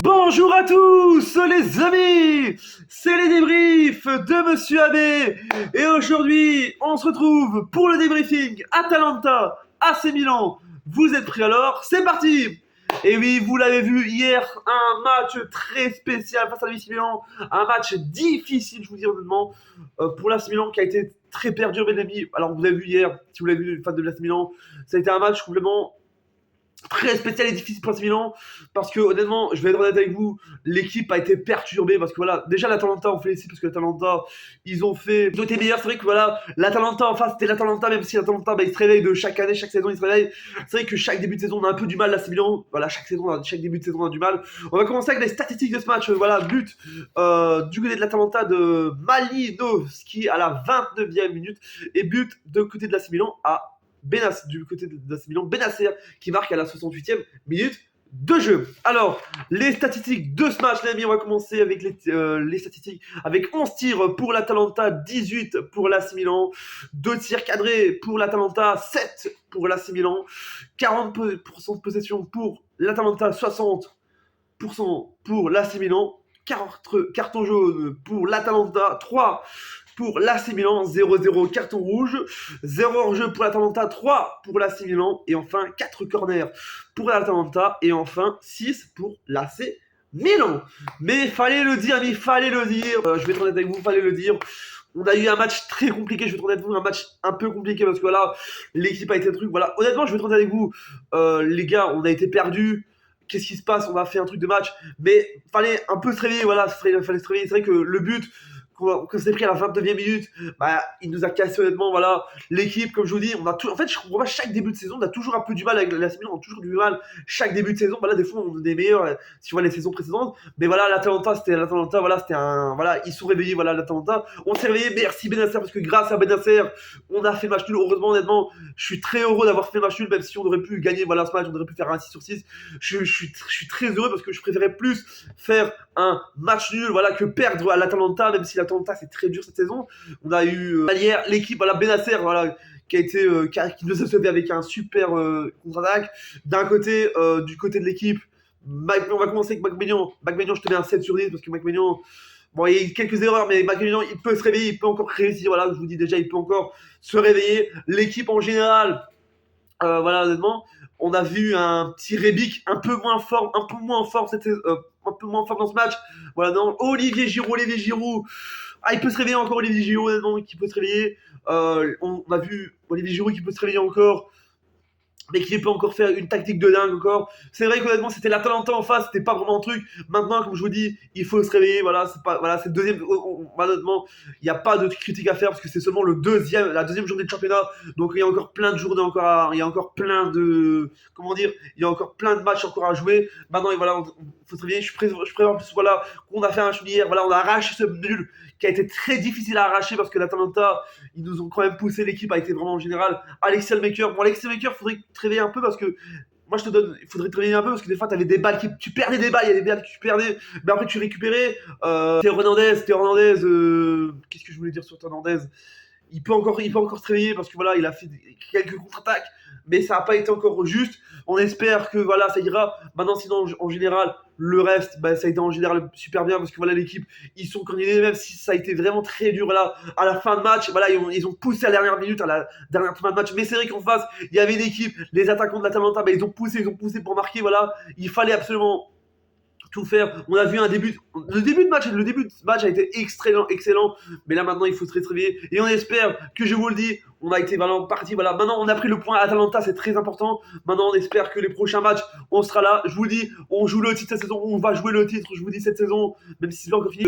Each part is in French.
Bonjour à tous les amis, c'est les débriefs de Monsieur Abbé et aujourd'hui on se retrouve pour le débriefing Atalanta AC Milan. Vous êtes prêts alors? C'est parti! Et oui, vous l'avez vu hier, un match très spécial face à l'AC Milan, un match difficile, je vous dis honnêtement, pour l'AC Milan qui a été très perdu, mes amis. Alors vous avez vu hier, si vous l'avez vu, fan de l'AC Milan, ça a été un match complètement très spécial et difficile pour AC Milan parce que honnêtement je vais être honnête avec vous, l'équipe a été perturbée parce que voilà, déjà l'Atalanta on félicite parce que l'Atalanta ils ont été meilleurs. C'est vrai que voilà, l'Atalanta en face c'était l'Atalanta, même si l'Atalanta il se réveille de chaque année, chaque saison il se réveille. C'est vrai que chaque début de saison on a un peu du mal, l'AC Milan, voilà, chaque début de saison on a du mal. On va commencer avec les statistiques de ce match. Voilà, but du côté de l'Atalanta de Malinowski à la 29e minute et but de côté de l'AC Milan du côté de l'AC Milan, Benasser qui marque à la 68e minute de jeu. Alors, les statistiques de ce match, les amis, on va commencer avec les statistiques. Avec 11 tirs pour l'Atalanta, 18 pour l'AC Milan, 2 tirs cadrés pour l'Atalanta, 7 pour l'AC Milan, 40% de possession pour l'Atalanta, 60% pour l'AC Milan, 4 cartons jaunes pour l'Atalanta, 3 pour l'AC Milan, 0-0 carton rouge, 0 hors-jeu pour l'Atalanta, 3 pour l'AC Milan, et enfin 4 corners pour l'Atalanta, et enfin 6 pour l'AC Milan. Mais fallait le dire, je vais être honnête avec vous, fallait le dire. On a eu un match très compliqué, je vais être honnête avec vous, un match un peu compliqué parce que voilà, l'équipe a été un truc, voilà. Honnêtement, je vais être honnête avec vous, les gars, on a été perdus. Qu'est-ce qui se passe? On a fait un truc de match, mais fallait un peu se réveiller, voilà, fallait se réveiller. C'est vrai que le but qu'on s'est pris à la 29e minute, bah, il nous a cassé honnêtement, voilà. L'équipe, comme je vous dis, on a tout. En fait, je comprends pas, chaque début de saison, on a toujours un peu du mal avec l'AC Milan, on a toujours du mal. Chaque début de saison, voilà, des fois, on est des meilleurs, si tu vois les saisons précédentes. Mais voilà, l'Atalanta, voilà, c'était un. Voilà, ils sont réveillés, voilà, l'Atalanta. On s'est réveillé, merci Benasser, parce que grâce à Benasser, on a fait le match nul. Heureusement, honnêtement, je suis très heureux d'avoir fait le match nul, même si on aurait pu gagner, voilà, ce match, on aurait pu faire un 6/6. Je suis très heureux parce que je préférais plus faire un match nul, voilà, que perdre à l'Atalanta, même si l'Atalanta c'est très dur cette saison. On a eu hier l'équipe, voilà, Benasser, voilà, qui a été qui nous a sauvé avec un super contre-attaque. D'un côté, du côté de l'équipe, on va commencer avec McMahon. McMahon, je te mets un 7/10 parce que McMahon, bon, il y a eu quelques erreurs, mais McMahon, il peut se réveiller, il peut encore réussir. Voilà, je vous dis déjà, il peut encore se réveiller. L'équipe en général, voilà, honnêtement, on a vu un petit Rebic un peu moins fort un peu moins fort dans ce match. Voilà, non, Olivier Giroud. Ah, il peut se réveiller encore, Olivier Giroud, honnêtement, qui peut se réveiller. On a vu Olivier Giroud qui peut se réveiller encore, mais qui peut encore faire une tactique de dingue encore. C'est vrai qu'honnêtement, c'était l'Atalanta en face, c'était pas vraiment un truc. Maintenant, comme je vous dis, il faut se réveiller. Voilà, c'est le deuxième. Honnêtement, il n'y a pas de critique à faire parce que c'est seulement la deuxième journée de championnat. Donc il y a encore plein de journées il y a encore plein de, comment dire, il y a encore plein de matchs encore à jouer. Maintenant, et voilà, faut se réveiller. Je préfère en plus, voilà, qu'on a fait un match hier. Voilà, on a arraché ce nul qui a été très difficile à arracher parce que l'Atalanta, ils nous ont quand même poussé. L'équipe a été vraiment en général. Alexis Maker, faudrait te réveiller un peu parce que moi je te donne, il faudrait te réveiller un peu parce que des fois t'avais des balles tu perdais des balles, il y a des balles que tu perdais, mais après tu récupérais. Théo Hernandez, qu'est-ce que je voulais dire sur Théo Hernandez? Il peut encore se réveiller parce que voilà, il a fait quelques contre-attaques, mais ça n'a pas été encore juste. On espère que voilà, ça ira. Maintenant, sinon, en général, le reste, bah, ça a été en général super bien parce que voilà, l'équipe, ils sont candidats, même si ça a été vraiment très dur là, à la fin de match. Voilà, ils ont poussé à la dernière minute, à la dernière fin de match. Mais c'est vrai qu'en face, il y avait une équipe, les attaquants de l'Atalanta, bah, ils ont poussé pour marquer. Voilà, il fallait absolument tout faire. On a vu le début de match a été excellent, mais là maintenant il faut se réveiller et on espère que, je vous le dis, on a été vraiment parti. Voilà, maintenant on a pris le point à Atalanta, c'est très important. Maintenant on espère que les prochains matchs on sera là. Je vous le dis, on joue le titre cette saison, on va jouer le titre. Je vous dis, cette saison, même si c'est pas encore fini,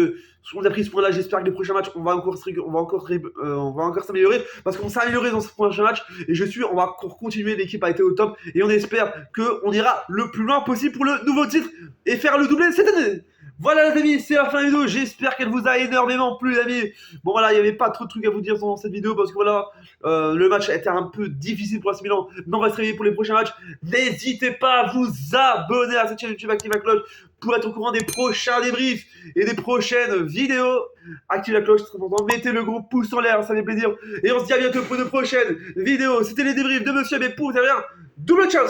on a pris ce point-là. J'espère que les prochains matchs on va encore s'améliorer parce qu'on s'est amélioré dans ce prochain match et on va encore continuer. L'équipe a été au top et on espère qu'on ira le plus loin possible pour le nouveau titre et faire le doublé cette année. Voilà les amis, c'est la fin de la vidéo, j'espère qu'elle vous a énormément plu les amis. Bon voilà, il n'y avait pas trop de trucs à vous dire dans cette vidéo parce que voilà, le match a été un peu difficile pour l'AC Milan, mais on va se réveiller pour les prochains matchs. N'hésitez pas à vous abonner à cette chaîne YouTube, activez la cloche pour être au courant des prochains débriefs et des prochaines vidéos. Activez la cloche, c'est très important, mettez le gros pouce en l'air, ça fait plaisir. Et on se dit à bientôt pour de prochaines vidéos. C'était les débriefs de Monsieur Abbé pour derrière. Double ciao.